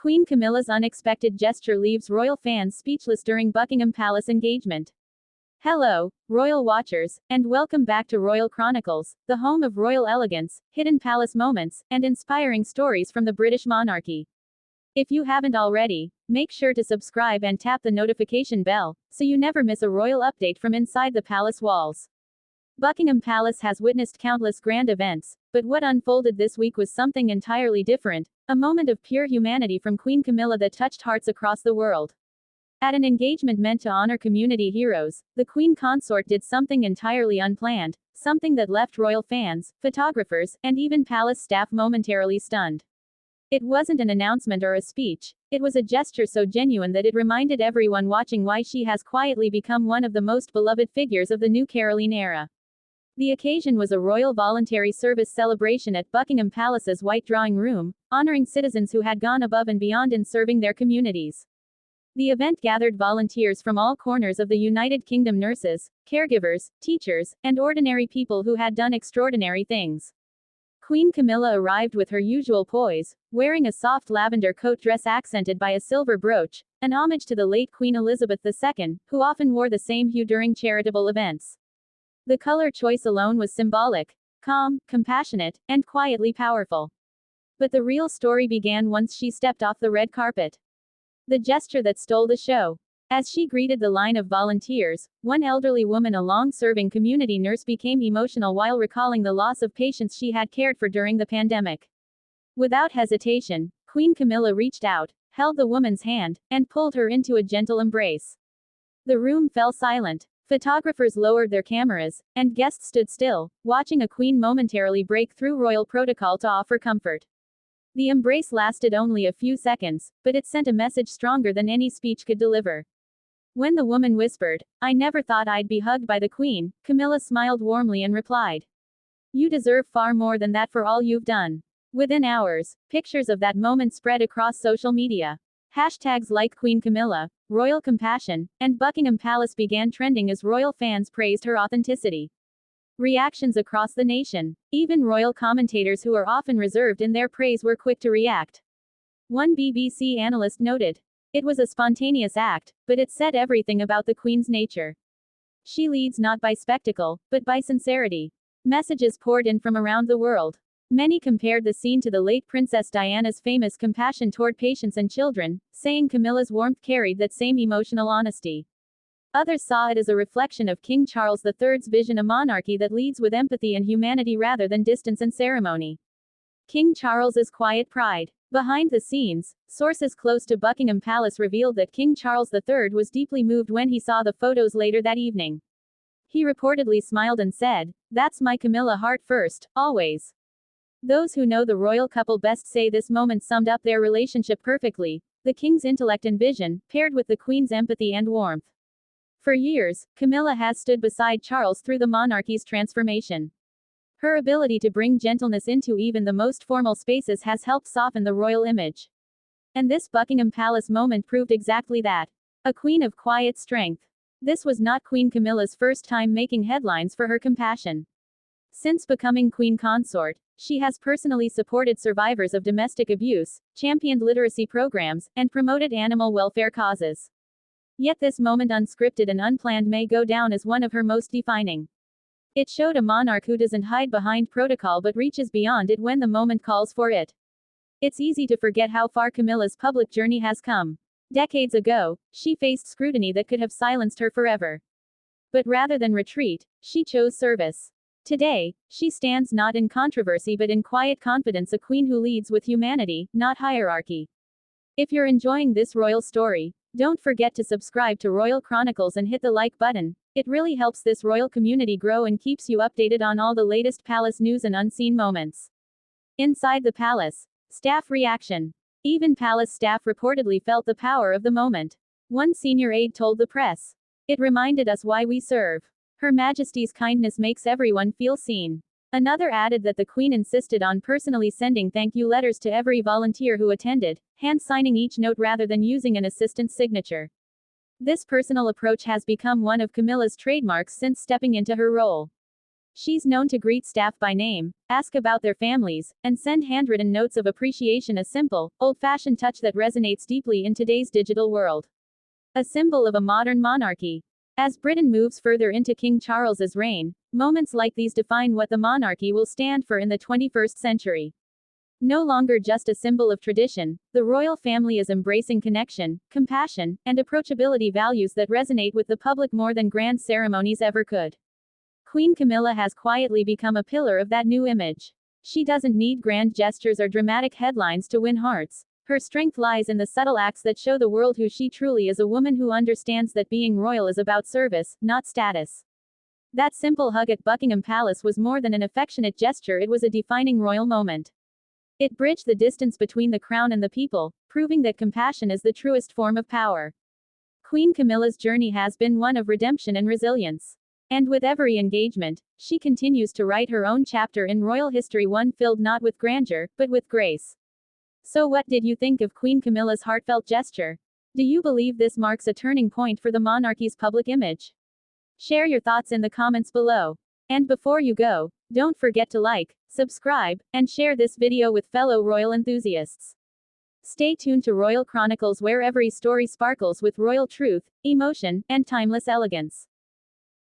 Queen Camilla's unexpected gesture leaves royal fans speechless during Buckingham Palace engagement. Hello, royal watchers, and welcome back to Royal Chronicles, the home of royal elegance, hidden palace moments, and inspiring stories from the British monarchy. If you haven't already, make sure to subscribe and tap the notification bell, so you never miss a royal update from inside the palace walls. Buckingham Palace has witnessed countless grand events, but what unfolded this week was something entirely different, a moment of pure humanity from Queen Camilla that touched hearts across the world. At an engagement meant to honor community heroes, the Queen Consort did something entirely unplanned, something that left royal fans, photographers, and even palace staff momentarily stunned. It wasn't an announcement or a speech, it was a gesture so genuine that it reminded everyone watching why she has quietly become one of the most beloved figures of the new Caroline era. The occasion was a Royal Voluntary Service celebration at Buckingham Palace's White Drawing Room, honoring citizens who had gone above and beyond in serving their communities. The event gathered volunteers from all corners of the United Kingdom, nurses, caregivers, teachers, and ordinary people who had done extraordinary things. Queen Camilla arrived with her usual poise, wearing a soft lavender coat dress accented by a silver brooch, an homage to the late Queen Elizabeth II, who often wore the same hue during charitable events. The color choice alone was symbolic, calm, compassionate, and quietly powerful. But the real story began once she stepped off the red carpet. The gesture that stole the show. As she greeted the line of volunteers, one elderly woman, a long-serving community nurse, became emotional while recalling the loss of patients she had cared for during the pandemic. Without hesitation, Queen Camilla reached out, held the woman's hand, and pulled her into a gentle embrace. The room fell silent. Photographers lowered their cameras, and guests stood still, watching a queen momentarily break through royal protocol to offer comfort. The embrace lasted only a few seconds, but it sent a message stronger than any speech could deliver. When the woman whispered, "I never thought I'd be hugged by the Queen," Camilla smiled warmly and replied, "You deserve far more than that for all you've done." Within hours, pictures of that moment spread across social media. Hashtags like Queen Camilla, Royal Compassion, and Buckingham Palace began trending as royal fans praised her authenticity. Reactions across the nation. Even royal commentators who are often reserved in their praise were quick to react. One BBC analyst noted, "It was a spontaneous act, but it said everything about the Queen's nature. She leads not by spectacle, but by sincerity." Messages poured in from around the world. Many compared the scene to the late Princess Diana's famous compassion toward patients and children, saying Camilla's warmth carried that same emotional honesty. Others saw it as a reflection of King Charles III's vision, a monarchy that leads with empathy and humanity rather than distance and ceremony. King Charles's quiet pride. Behind the scenes, sources close to Buckingham Palace revealed that King Charles III was deeply moved when he saw the photos later that evening. He reportedly smiled and said, "That's my Camilla, heart first, always." Those who know the royal couple best say this moment summed up their relationship perfectly, the king's intellect and vision, paired with the queen's empathy and warmth. For years, Camilla has stood beside Charles through the monarchy's transformation. Her ability to bring gentleness into even the most formal spaces has helped soften the royal image. And this Buckingham Palace moment proved exactly that. A queen of quiet strength. This was not Queen Camilla's first time making headlines for her compassion. Since becoming Queen Consort, she has personally supported survivors of domestic abuse, championed literacy programs, and promoted animal welfare causes. Yet this moment, unscripted and unplanned, may go down as one of her most defining. It showed a monarch who doesn't hide behind protocol but reaches beyond it when the moment calls for it. It's easy to forget how far Camilla's public journey has come. Decades ago, she faced scrutiny that could have silenced her forever. But rather than retreat, she chose service. Today, she stands not in controversy but in quiet confidence, a queen who leads with humanity, not hierarchy. If you're enjoying this royal story, don't forget to subscribe to Royal Chronicles and hit the like button. It really helps this royal community grow and keeps you updated on all the latest palace news and unseen moments. Inside the palace. Staff reaction. Even palace staff reportedly felt the power of the moment. One senior aide told the press, "It reminded us why we serve. Her Majesty's kindness makes everyone feel seen." Another added that the Queen insisted on personally sending thank you letters to every volunteer who attended, hand-signing each note rather than using an assistant's signature. This personal approach has become one of Camilla's trademarks since stepping into her role. She's known to greet staff by name, ask about their families, and send handwritten notes of appreciation, a simple, old-fashioned touch that resonates deeply in today's digital world. A symbol of a modern monarchy. As Britain moves further into King Charles's reign, moments like these define what the monarchy will stand for in the 21st century. No longer just a symbol of tradition, the royal family is embracing connection, compassion, and approachability, values that resonate with the public more than grand ceremonies ever could. Queen Camilla has quietly become a pillar of that new image. She doesn't need grand gestures or dramatic headlines to win hearts. Her strength lies in the subtle acts that show the world who she truly is, a woman who understands that being royal is about service, not status. That simple hug at Buckingham Palace was more than an affectionate gesture, it was a defining royal moment. It bridged the distance between the crown and the people, proving that compassion is the truest form of power. Queen Camilla's journey has been one of redemption and resilience. And with every engagement, she continues to write her own chapter in royal history, one filled not with grandeur, but with grace. So what did you think of Queen Camilla's heartfelt gesture? Do you believe this marks a turning point for the monarchy's public image? Share your thoughts in the comments below. And before you go, don't forget to like, subscribe, and share this video with fellow royal enthusiasts. Stay tuned to Royal Chronicles, where every story sparkles with royal truth, emotion, and timeless elegance.